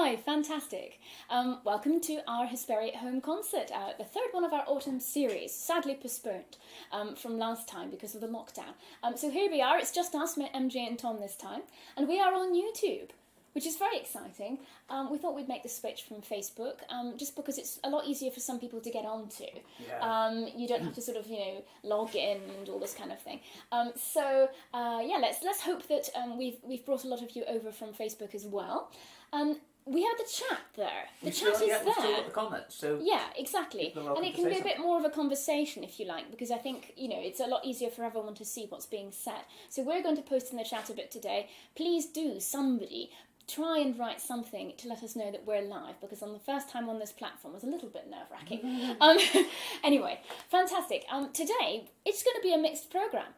Hi, fantastic. Welcome to our Hesperi home concert, the third one of our autumn series, sadly postponed from last time because of the lockdown. So here we are, it's just us, MJ and Tom this time, and we are on YouTube, which is very exciting. We thought we'd make the switch from Facebook, just because it's a lot easier for some people to get onto. Yeah. You don't have to sort of, log in and all this kind of thing. Let's hope that we've brought a lot of you over from Facebook as well. We have the chat there. The chat is there. We've still got the comments. So yeah, exactly. And it can be a bit more of a conversation if you like, because I think, it's a lot easier for everyone to see what's being said. So we're going to post in the chat a bit today. Please do, somebody, try and write something to let us know that we're live, because on the first time on this platform was a little bit nerve-wracking. Anyway, fantastic. Today, it's going to be a mixed programme.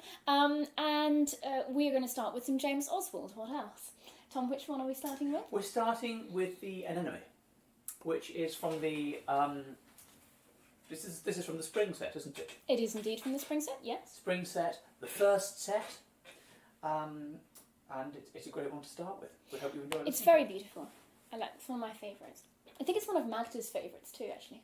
We're going to start with some James Oswald. What else? Tom, which one are we starting with? we're starting with the Anemone, which is from the this is from the spring set, isn't it? It is indeed from the spring set, yes. Spring set, the first set, and it's a great one to start with. We hope you enjoy it. It's very beautiful. It's one of my favourites. I think it's one of Magda's favourites too, actually.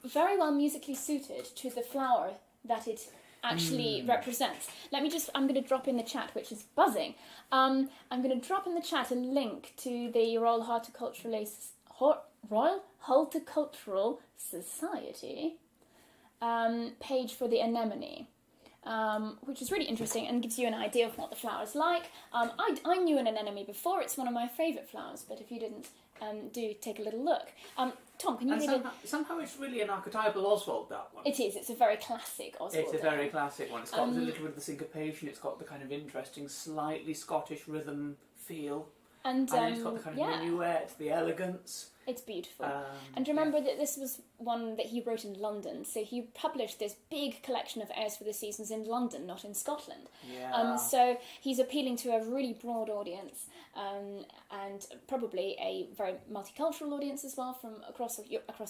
Very well musically suited to the flower that it actually represents. I'm going to drop in the chat, which is buzzing. I'm going to drop in the chat a link to the Royal Horticultural Society page for the anemone, which is really interesting and gives you an idea of what the flower's like. I knew an anemone before. It's one of my favourite flowers, but if you didn't, do take a little look. Tom, can you read it? Somehow it's really an archetypal Oswald, that one. It is. It's a very classic Oswald. It's a very classic one. It's got a little bit of the syncopation. It's got the kind of interesting, slightly Scottish rhythm feel. And it's got the kind of minuet, the elegance. It's beautiful. And remember that this was one that he wrote in London, so he published this big collection of airs for the seasons in London, not in Scotland. Yeah. So he's appealing to a really broad audience, and probably a very multicultural audience as well from across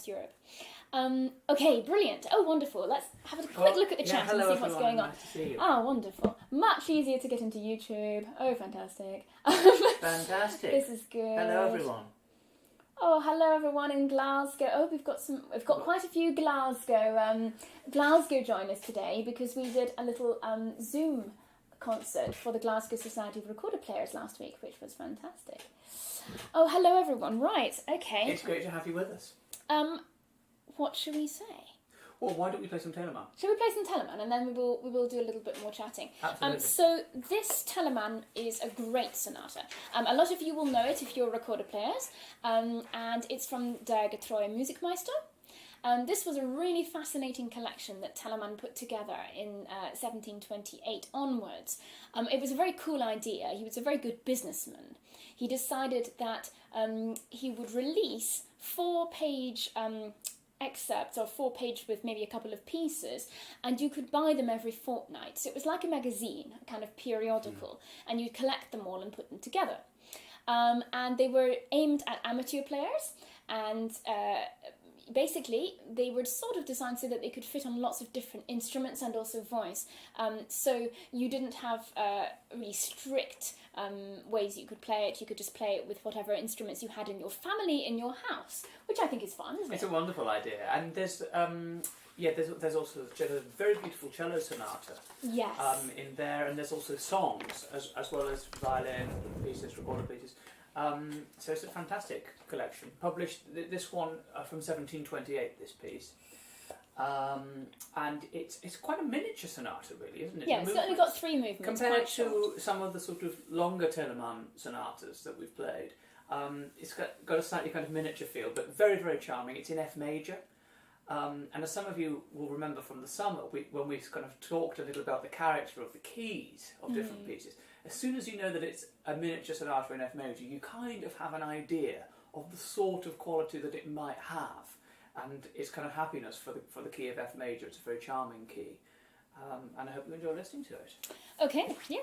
Europe. Okay, brilliant. Oh, wonderful. Let's have a quick look at the chat and see what's going on. Nice to see you. Oh, wonderful. Much easier to get into YouTube. Oh, fantastic. Fantastic. This is good. Hello, everyone. Oh, hello everyone in Glasgow. Oh, we've got quite a few Glasgow join us today because we did a little Zoom concert for the Glasgow Society of Recorder Players last week, which was fantastic. Oh, hello everyone. Right, okay. It's great to have you with us. What should we say? Well, why don't we play some Telemann? Shall we play some Telemann and then we will do a little bit more chatting? Absolutely. So this Telemann is a great sonata. A lot of you will know it if you're recorder players, and it's from Der Getreue Musikmeister. This was a really fascinating collection that Telemann put together in 1728 onwards. It was a very cool idea. He was a very good businessman. He decided that he would release 4-page excerpts or 4-page with maybe a couple of pieces, and you could buy them every fortnight. So it was like a magazine, a kind of periodical, and you'd collect them all and put them together. And they were aimed at amateur players, and basically they were sort of designed so that they could fit on lots of different instruments and also voice. So you didn't have really strict ways you could play it. You could just play it with whatever instruments you had in your family, in your house, which I think is fun, isn't it? It's a wonderful idea. And there's also a very beautiful cello sonata in there, and there's also songs as well as violin pieces, recorder pieces. So it's a fantastic collection. Published this one from 1728. This piece, and it's quite a miniature sonata, really, isn't it? Yeah, it's only got 3 movements. Compared to some of the sort of longer Telemann sonatas that we've played. It's got a slightly kind of miniature feel, but very, very charming. It's in F major. And as some of you will remember from the summer, when we kind of talked a little about the character of the keys of different pieces, as soon as you know that it's a miniature sonata in F major, you kind of have an idea of the sort of quality that it might have. And it's kind of happiness for the key of F major. It's a very charming key. And I hope you enjoy listening to it. Okay, yeah.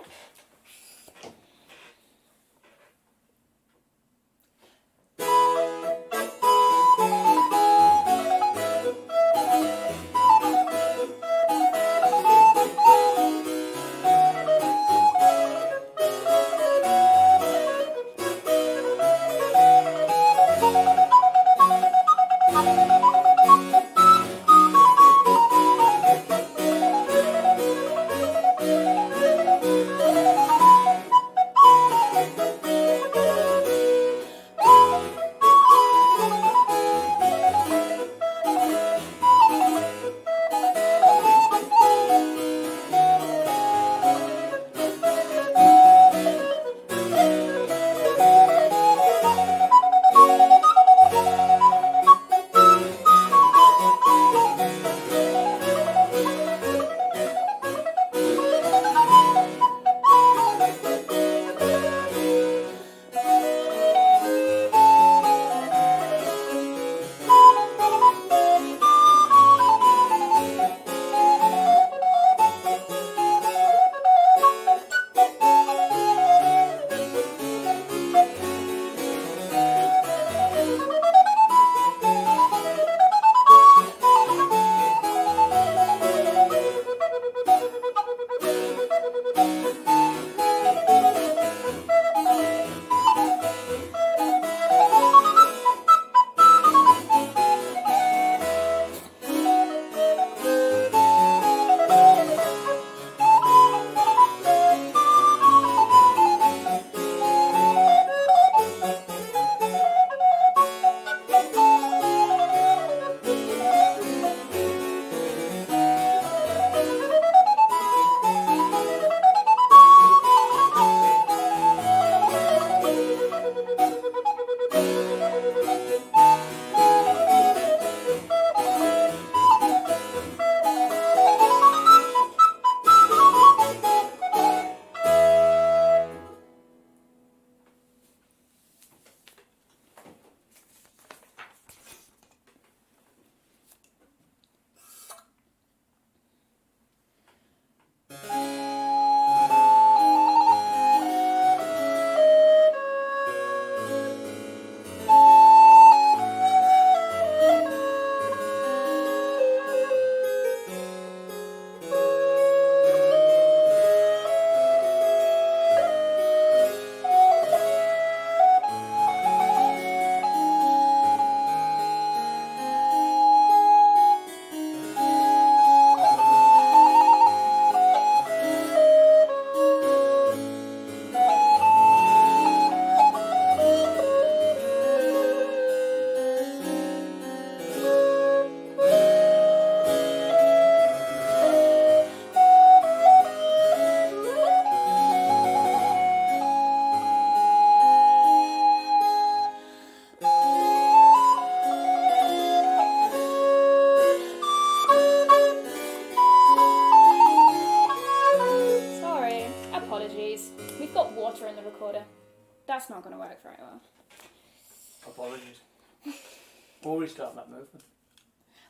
start that movement?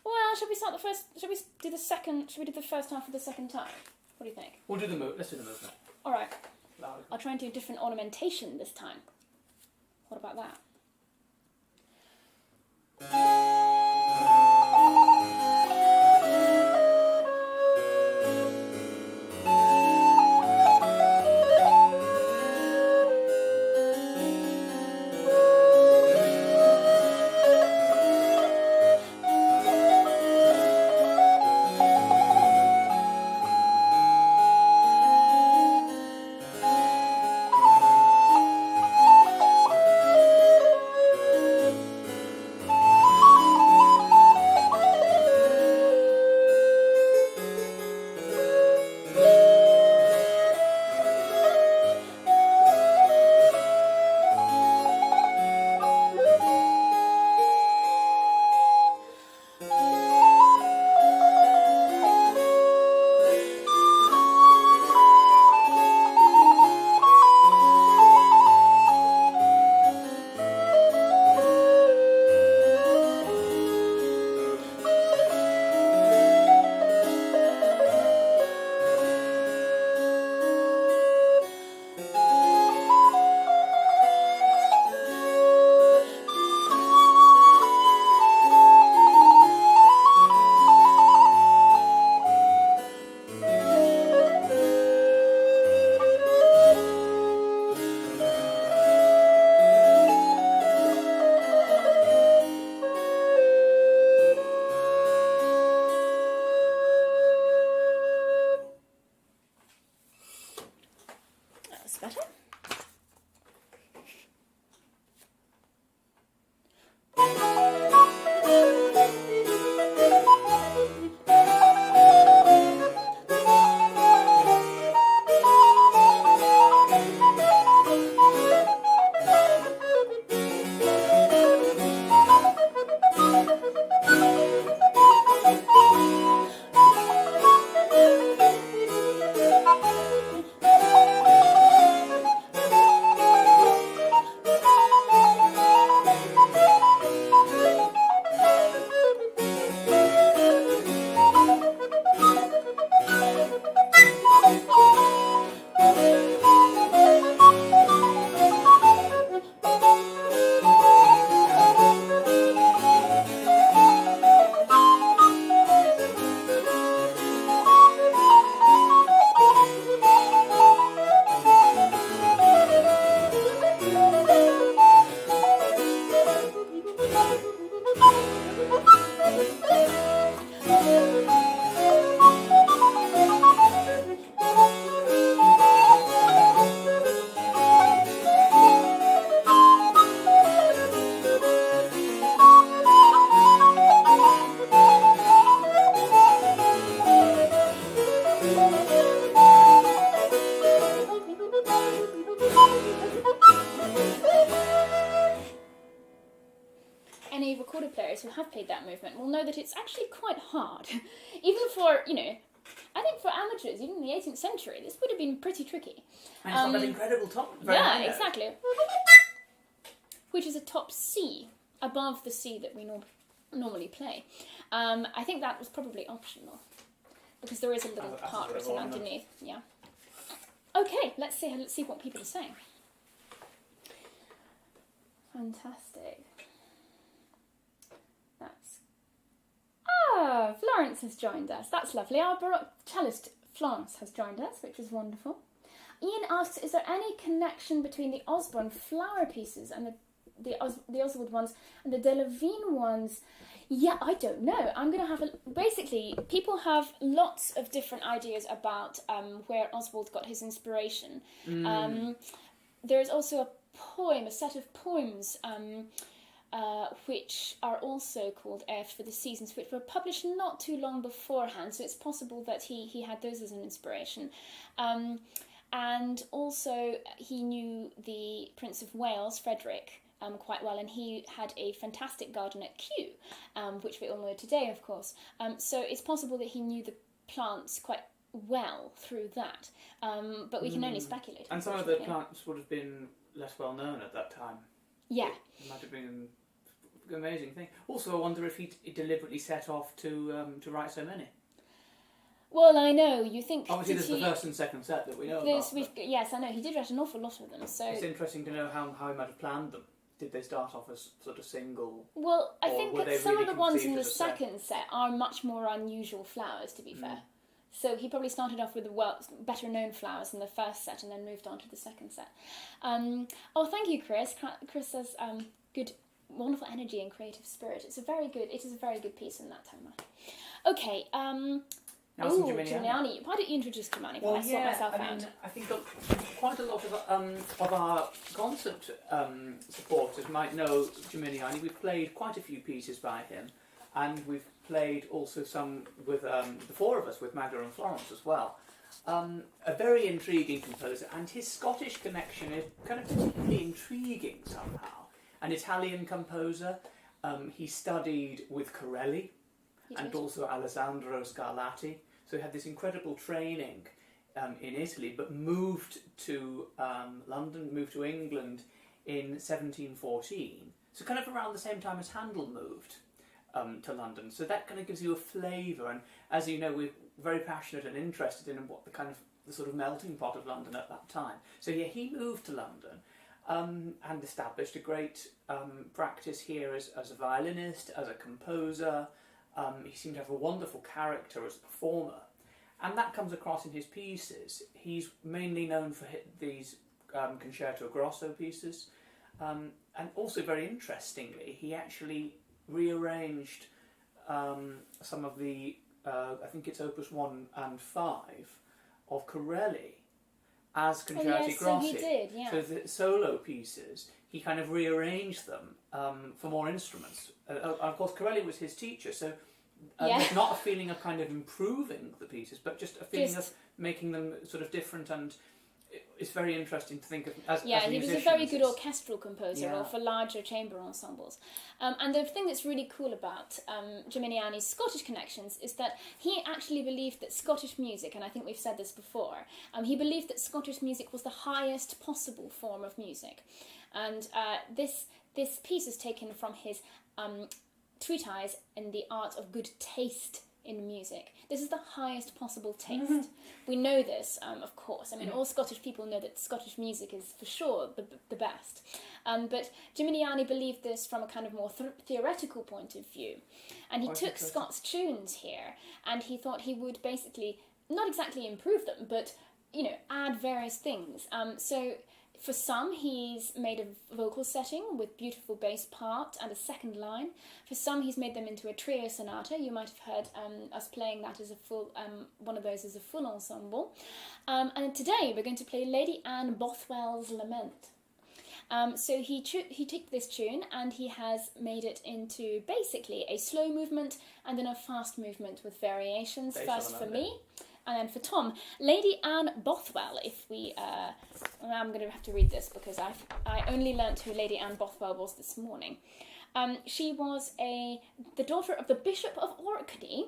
Well, should we start the first? Should we do the second? Should we do the first half of the second time? What do you think? We'll do the move. Let's do the movement. All right. Loud. I'll try and do a different ornamentation this time. What about that? Better? Any recorded players who have played that movement will know that it's actually quite hard. Even for, I think for amateurs, even in the 18th century, this would have been pretty tricky. And it's got that incredible top. Yeah, exactly. Which is a top C, above the C that we normally play. I think that was probably optional, because there is a little part written underneath. Yeah. Okay, let's see what people are saying. Fantastic. Florence has joined us. That's lovely. Our Baroque cellist Florence has joined us, which is wonderful. Ian asks, is there any connection between the Osborne flower pieces and the Oswald ones and the Delavigne ones? Yeah, I don't know. I'm going to have basically, people have lots of different ideas about where Oswald got his inspiration. There is also a set of poems which are also called F for the Seasons, which were published not too long beforehand, so it's possible that he had those as an inspiration. And also he knew the Prince of Wales, Frederick, quite well, and he had a fantastic garden at Kew, which we all know today, of course. So it's possible that he knew the plants quite well through that, but we can only speculate. And some of the plants would have been less well known at that time. Yeah. It might have been amazing thing. Also, I wonder if he deliberately set off to write so many. Well, I know, you think... Obviously, there's the first and second set that we know about. Yes, I know, he did write an awful lot of them, so... It's interesting to know how he might have planned them. Did they start off as sort of single? Well, I think that some really of the ones in the conceived as a second set are much more unusual flowers, to be fair. So he probably started off with the better known flowers in the first set and then moved on to the second set. Oh, thank you, Chris. Chris says, good, wonderful energy and creative spirit. It is a very good piece in that time. Okay, Geminiani. Why don't you introduce Geminiani? Well, I sort myself out. I think quite a lot of our concert supporters might know Geminiani. We've played quite a few pieces by him, and we've played also some with the four of us, with Magda and Florence as well. A very intriguing composer, and his Scottish connection is kind of particularly intriguing somehow. An Italian composer. He studied with Corelli and also Alessandro Scarlatti. So he had this incredible training in Italy, but moved to London, moved to England in 1714. So kind of around the same time as Handel moved to London. So that kind of gives you a flavour. And as you know, we're very passionate and interested in what the sort of melting pot of London at that time. So yeah, he moved to London and established a great practice here as a violinist, as a composer. He seemed to have a wonderful character as a performer, and that comes across in his pieces. He's mainly known for these concerto grosso pieces, and also very interestingly, he actually rearranged some of the, I think it's Opus 1 and 5 of Corelli as concerti grossi. So he did, yeah. So the solo pieces, he kind of rearranged them for more instruments. Of course, Corelli was his teacher, so there's not a feeling of kind of improving the pieces, but just a feeling of making them sort of different, and it's very interesting to think of as he was a very good orchestral composer, or for larger chamber ensembles. And the thing that's really cool about Geminiani's Scottish connections is that he actually believed that Scottish music, and I think we've said this before, he believed that Scottish music was the highest possible form of music. And this piece is taken from his treatise in the art of good taste in music. This is the highest possible taste. We know this, of course. I mean, all Scottish people know that Scottish music is for sure the best. But Geminiani believed this from a kind of more theoretical point of view. And he took Scots tunes here, and he thought he would basically, not exactly improve them, but, add various things. So for some, he's made a vocal setting with beautiful bass part and a second line. For some, he's made them into a trio sonata. You might have heard us playing that as a full, one of those as a full ensemble. And today we're going to play Lady Anne Bothwell's Lament. So he took this tune and he has made it into basically a slow movement and then a fast movement with variations. First for me, and then for Tom, Lady Anne Bothwell. I'm going to have to read this because I only learnt who Lady Anne Bothwell was this morning. She was the daughter of the Bishop of Orkney,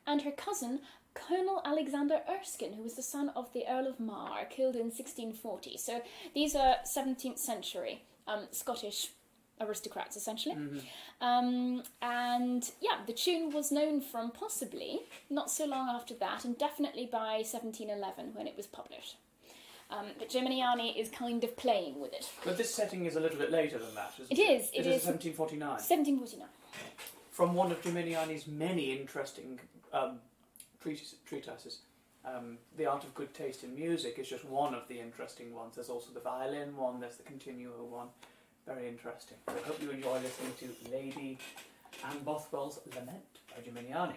and her cousin Colonel Alexander Erskine, who was the son of the Earl of Mar, killed in 1640. So these are 17th century Scottish aristocrats, essentially. And yeah, the tune was known from possibly not so long after that, and definitely by 1711 when it was published. But Geminiani is kind of playing with it. But this setting is a little bit later than that, isn't it? It is 1749. 1749. From one of Geminiani's many interesting treatises. The Art of Good Taste in Music is just one of the interesting ones. There's also the violin one, there's the continuo one. Very interesting. So I hope you enjoy listening to Lady Anne Bothwell's Lament by Geminiani.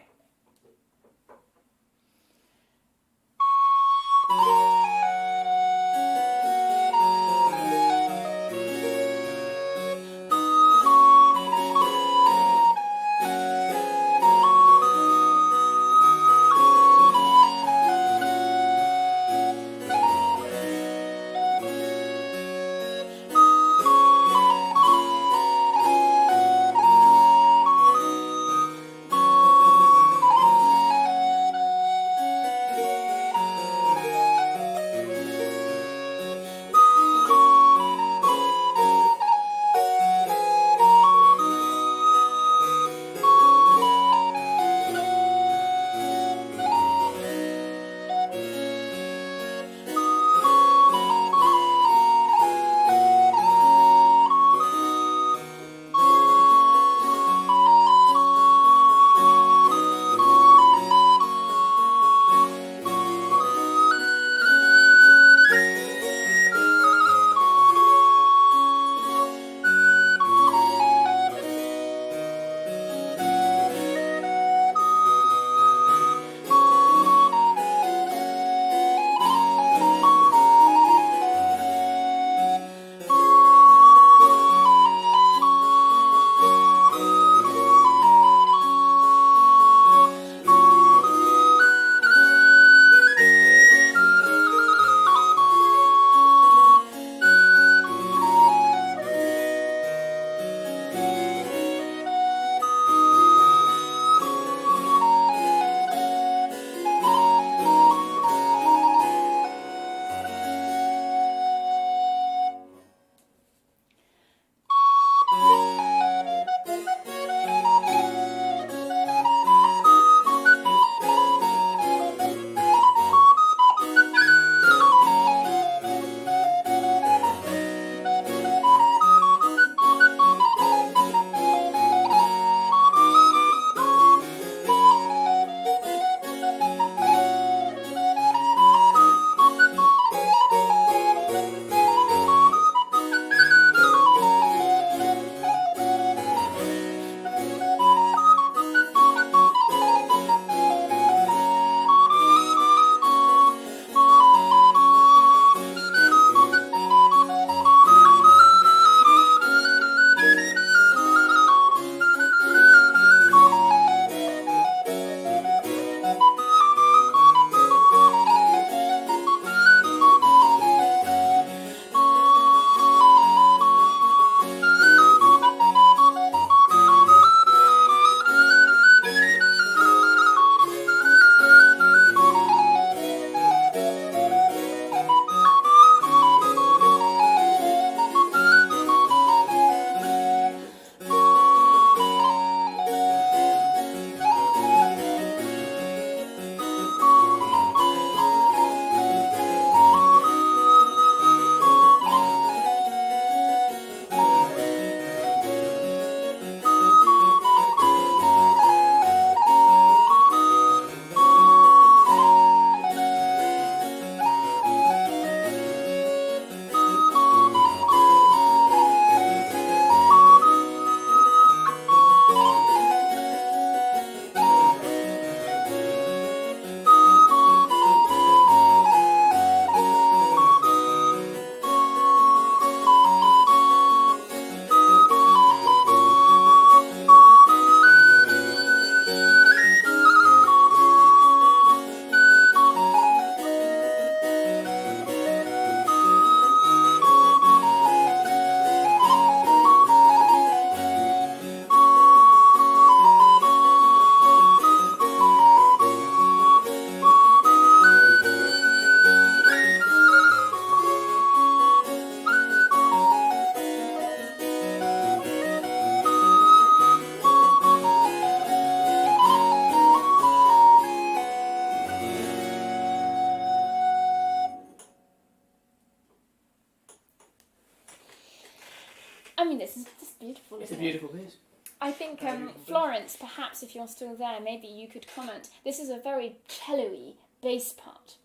mean, this is just beautiful. It's a beautiful piece. I think Florence, perhaps if you're still there, maybe you could comment. This is a very cello-y bass part,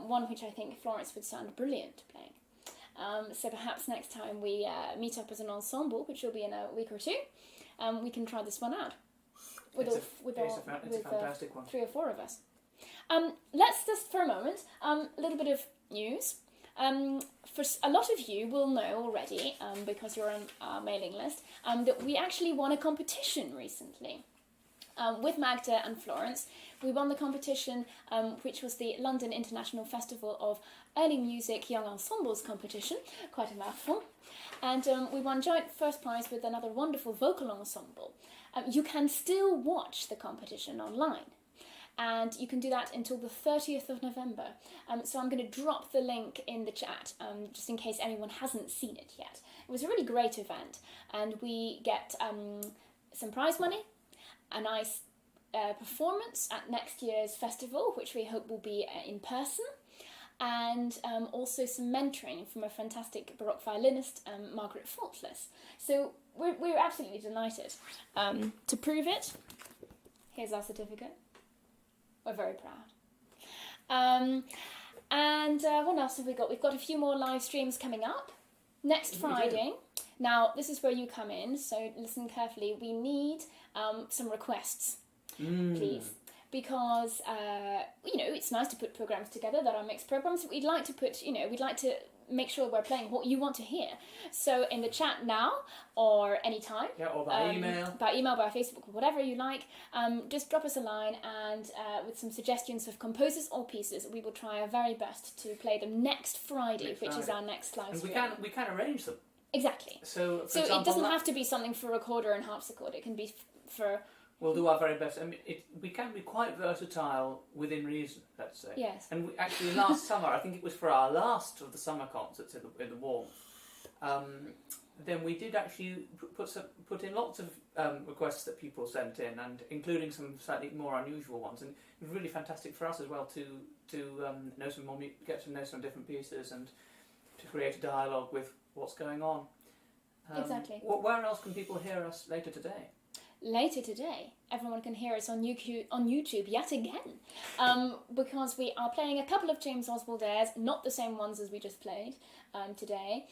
one which I think Florence would sound brilliant playing. So perhaps next time we meet up as an ensemble, which will be in a week or two, we can try this one out with It's a fantastic one. 3 or 4 of us. Let's just for a moment, a little bit of news. For a lot of you will know already, because you're on our mailing list, that we actually won a competition recently. With Magda and Florence, we won the competition, which was the London International Festival of Early Music Young Ensembles competition, quite a mouthful, and we won joint first prize with another wonderful vocal ensemble. You can still watch the competition online, and you can do that until the 30th of November. So I'm going to drop the link in the chat, just in case anyone hasn't seen it yet. It was a really great event, and we get some prize money, a nice performance at next year's festival, which we hope will be in person, and also some mentoring from a fantastic Baroque violinist, Margaret Faultless. So we're absolutely delighted. To prove it, here's our certificate. We're very proud. And what else have we got? We've got a few more live streams coming up. Next Friday. Now, this is where you come in, so listen carefully. We need some requests, please. Because, it's nice to put programs together that are mixed programs. We'd like to make sure we're playing what you want to hear. So in the chat now, or anytime. Yeah, or by email. By email, by Facebook, or whatever you like. Just drop us a line, and with some suggestions of composers or pieces, we will try our very best to play them next Friday, which is our next live stream. And we can arrange them. Exactly. So it doesn't have to be something for recorder and harpsichord. It can be for... We'll do our very best. I mean, we can be quite versatile within reason, let's say. Yes. And actually, last summer, I think it was for our last of the summer concerts in the warmth, then we did actually put in lots of requests that people sent in, and including some slightly more unusual ones. And it was really fantastic for us as well to know some more, get to know some different pieces, and to create a dialogue with what's going on. Exactly. Where else can people hear us later today? Later today, everyone can hear us on YouTube yet again, because we are playing a couple of James Oswald airs, not the same ones as we just played today.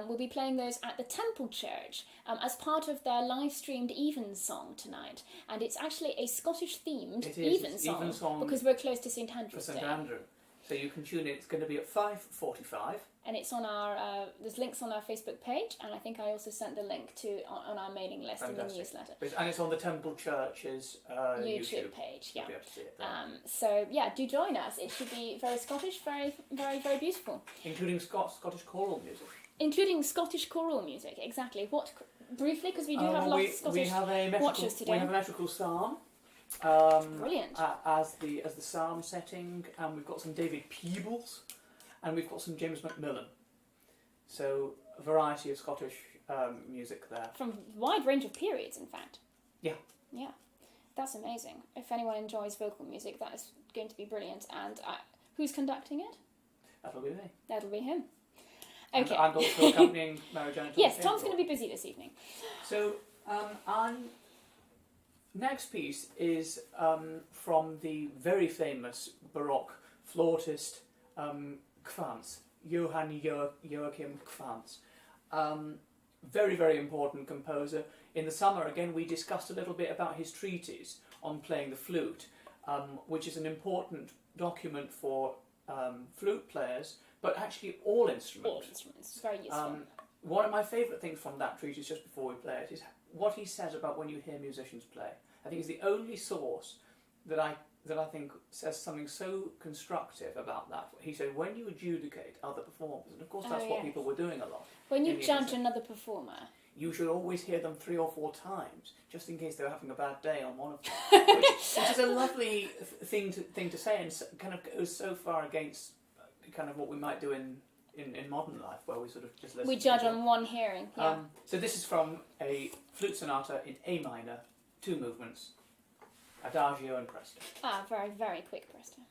We'll be playing those at the Temple Church as part of their live-streamed Evensong tonight, and it's actually a Scottish-themed Evensong because we're close to St Andrew's Day. St Andrew. So you can tune in. It's going to be at 5:45. And it's on our, there's links on our Facebook page, and I think I also sent the link on our mailing list in the newsletter. And it's on the Temple Church's YouTube page, yeah. You'll be able to see it there. So, yeah, do join us. It should be very Scottish, very, very, very beautiful. Including Scottish choral music. Including Scottish choral music, exactly. What, briefly, because we do have lots of Scottish watchers today. We have a metrical psalm. Brilliant. As the psalm setting, and we've got some David Peebles. And we've got some James Macmillan. So, a variety of Scottish music there. From a wide range of periods, in fact. Yeah. Yeah. That's amazing. If anyone enjoys vocal music, that is going to be brilliant. And who's conducting it? That'll be me. That'll be him. Okay. And I'm also accompanying Mary-Jannet and Tom. Yes, Tom's going to be busy this evening. So, our next piece is from the very famous Baroque flautist Quantz, Johann Joachim Quantz. Very, very important composer. In the summer, again, we discussed a little bit about his treatise on playing the flute, which is an important document for flute players, but actually all instruments. All instruments. Very useful. One of my favourite things from that treatise, just before we play it, is what he says about when you hear musicians play. I think it's the only source that I think says something so constructive about that. He said, when you adjudicate other performers, and of course that's what people were doing a lot. When you judge another performer, you should always hear them 3 or 4 times, just in case they're having a bad day on one of them. which is a lovely thing to say, and kind of goes so far against kind of what we might do in modern life, where we sort of just listen. We judge on one hearing. Yeah. So this is from a flute sonata in A minor, 2 movements. Adagio and presto. Very, very quick presto.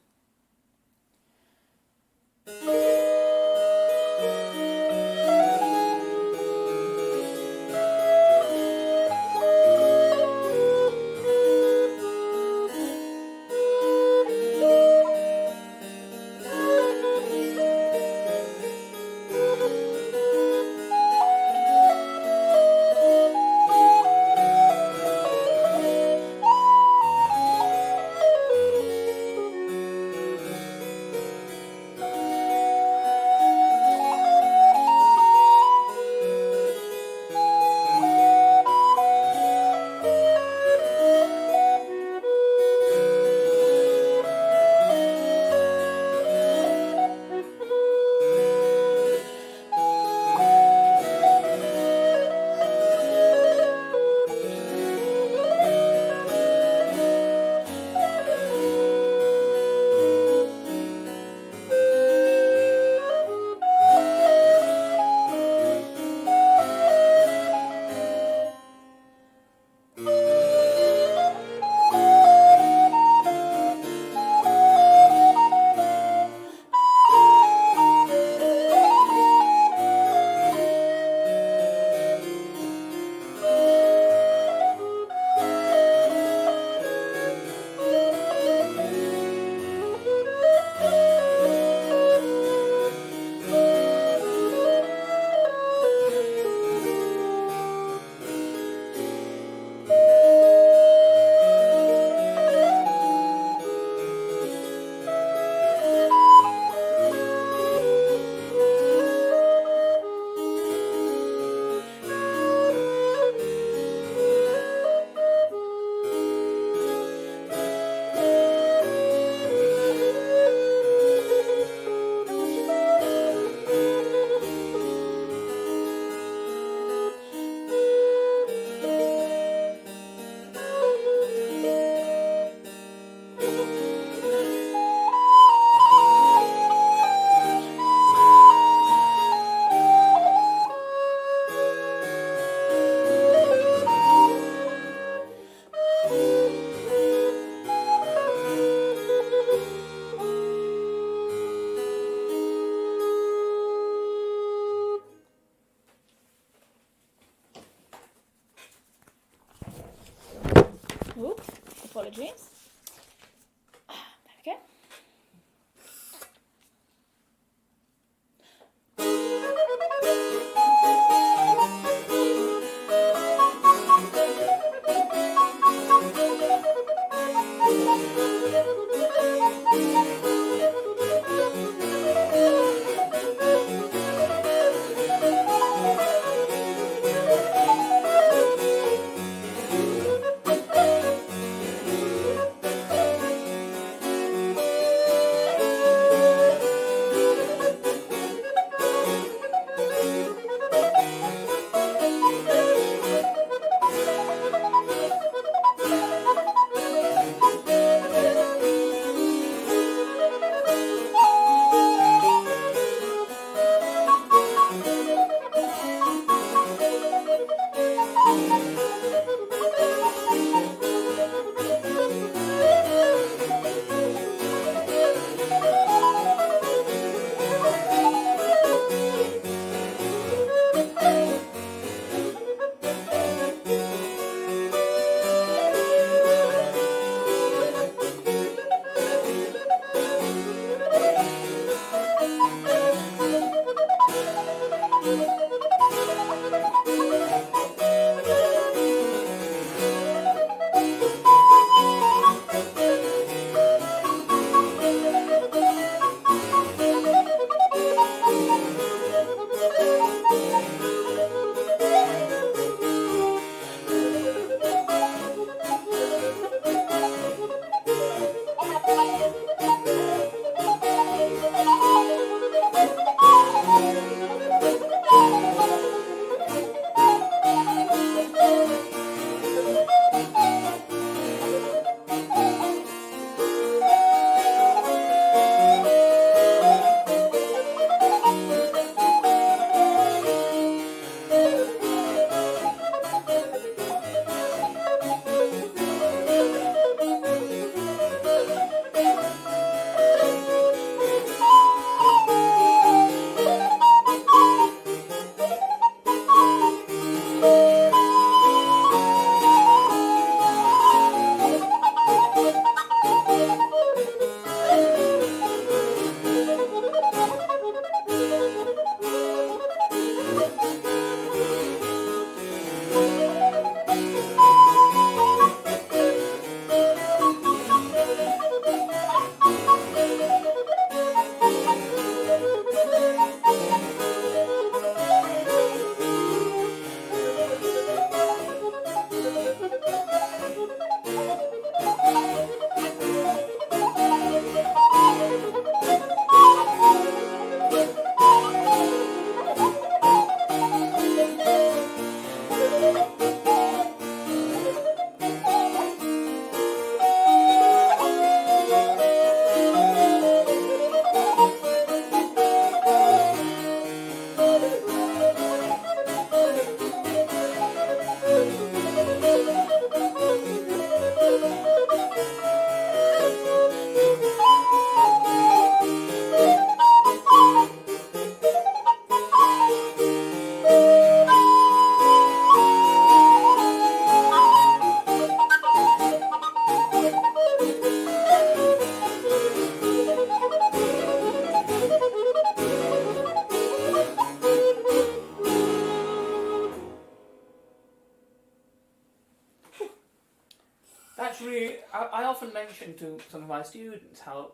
mention to some of my students how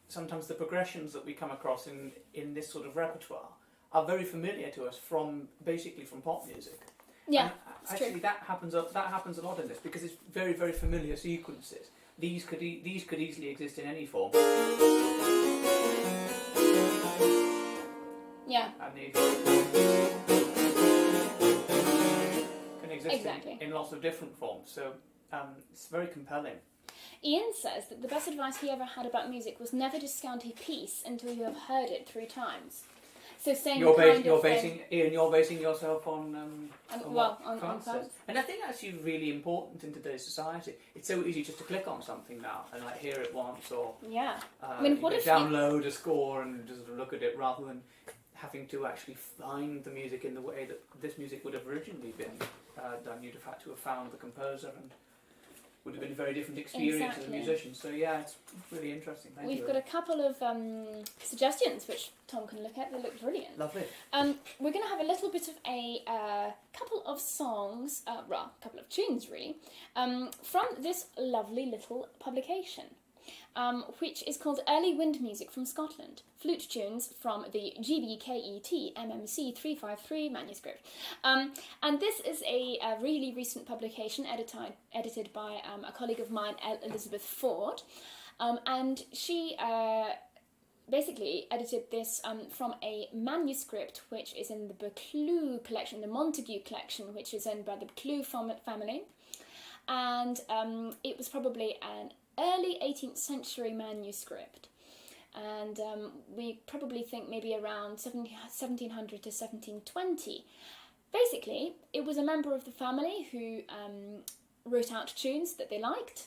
sometimes the progressions that we come across in this sort of repertoire are very familiar to us basically from pop music. Yeah, and actually true. that happens a lot in this because it's very, very familiar sequences. These could easily exist in any form. Yeah. And these can exist in lots of different forms. So it's very compelling. Ian says that the best advice he ever had about music was never discount a piece until you have heard it 3 times. So same You're basing yourself on Quantz says. And I think that's really important in today's society. It's so easy just to click on something now and like hear it once, or I mean, what if download a score and just look at it rather than having to actually find the music in the way that this music would have originally been done. You'd have had to have found the composer and would have been a very different experience as a musician. So yeah, it's really interesting. We've got a couple of suggestions which Tom can look at. They look brilliant. Lovely. We're going to have a little bit of a couple of songs, a couple of tunes really, from this lovely little publication, which is called Early Wind Music from Scotland. Flute tunes from the GBKET MMC 353 manuscript. And this is a really recent publication edited by a colleague of mine, Elizabeth Ford. And she basically edited this from a manuscript which is in the Buccleuch collection, the Montague collection, which is owned by the Buccleuch family. And it was probably an early 18th century manuscript, and we probably think maybe around 1700 to 1720. Basically, it was a member of the family who wrote out tunes that they liked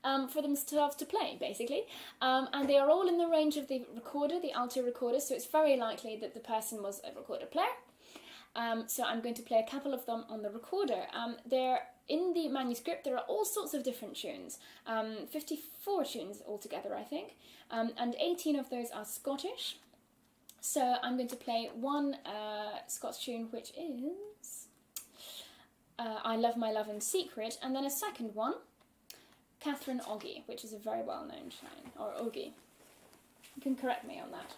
for themselves to play, basically, and they are all in the range of the recorder, the alto recorder, so it's very likely that the person was a recorder player. So I'm going to play a couple of them on the recorder. In the manuscript, there are all sorts of different tunes, 54 tunes altogether, I think, and 18 of those are Scottish. So I'm going to play one Scots tune, which is I Love My Love in Secret, and then a second one, Catherine Oggy, which is a very well-known tune, or Oggy. You can correct me on that.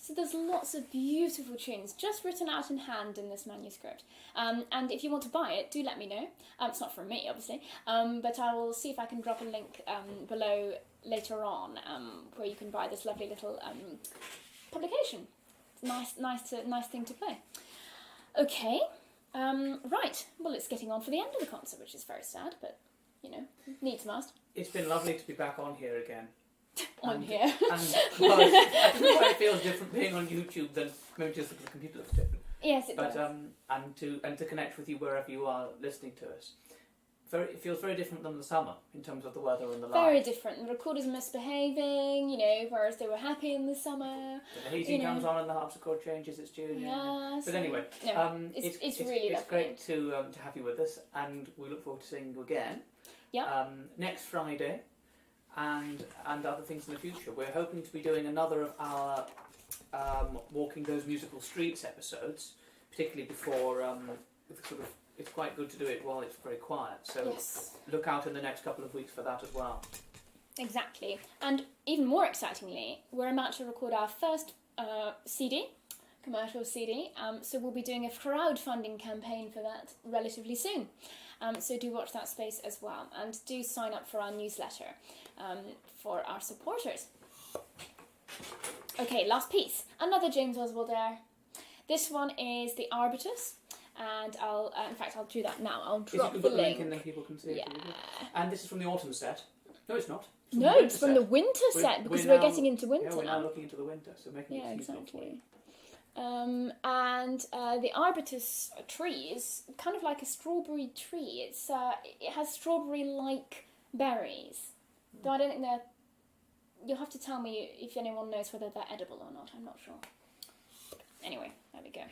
So there's lots of beautiful tunes just written out in hand in this manuscript. And if you want to buy it, do let me know. It's not from me, obviously, but I will see if I can drop a link below later on where you can buy this lovely little publication. Nice thing to play. Okay, right. Well, it's getting on for the end of the concert, which is very sad, but you know, needs must. It's been lovely to be back on here again. Here. And well, I don't know why it feels different being on YouTube than maybe just because the computer looks different. Yes, it But does. and to connect with you wherever you are listening to us. It feels very different than the summer in terms of the weather and the light. Very different. The recorders are misbehaving, you know, whereas they were happy in the summer. The heating comes on and the harpsichord changes its tune. Yeah. But anyway, it's really it's lovely. great to have you with us, and we look forward to seeing you again. Yeah. Next Friday, and other things in the future. We're hoping to be doing another of our Walking Those Musical Streets episodes, particularly before it's quite good to do it while it's very quiet. So Yes. look out in the next couple of weeks for that as well. Exactly. And even more excitingly, we're about to record our first CD, commercial CD. So we'll be doing a crowdfunding campaign for that relatively soon. So do watch that space as well. And do sign up for our newsletter for our supporters. Okay, last piece. Another James Oswald air. This one is the Arbutus. And I'll do that now. I'll If you drop can the put the link link. in, then people can see it. Yeah. And this is from the autumn set. No, it's not. No, it's from the winter set because we're getting into winter Yeah, we're now now. looking into the winter, so making Yeah, it useful for you. exactly. And the arbutus tree is kind of like a strawberry tree. It has strawberry-like berries. Though I don't think they're... You'll have to tell me if anyone knows whether they're edible or not. I'm not sure. Anyway, there we go.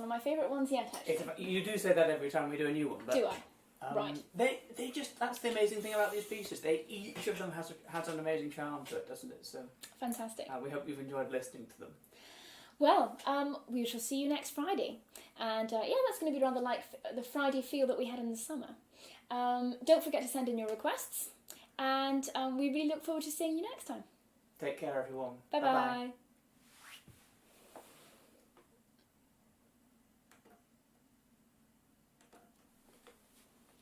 one of my favourite ones yet, actually. You do say that every time we do a new one, but Do I? Right. They just, that's the amazing thing about these pieces. Each of them has an amazing charm to it, doesn't it? So fantastic. We hope you've enjoyed listening to them. Well, we shall see you next Friday. And that's going to be rather like the Friday feel that we had in the summer. Don't forget to send in your requests. And we really look forward to seeing you next time. Take care, everyone. Bye-bye. Bye-bye.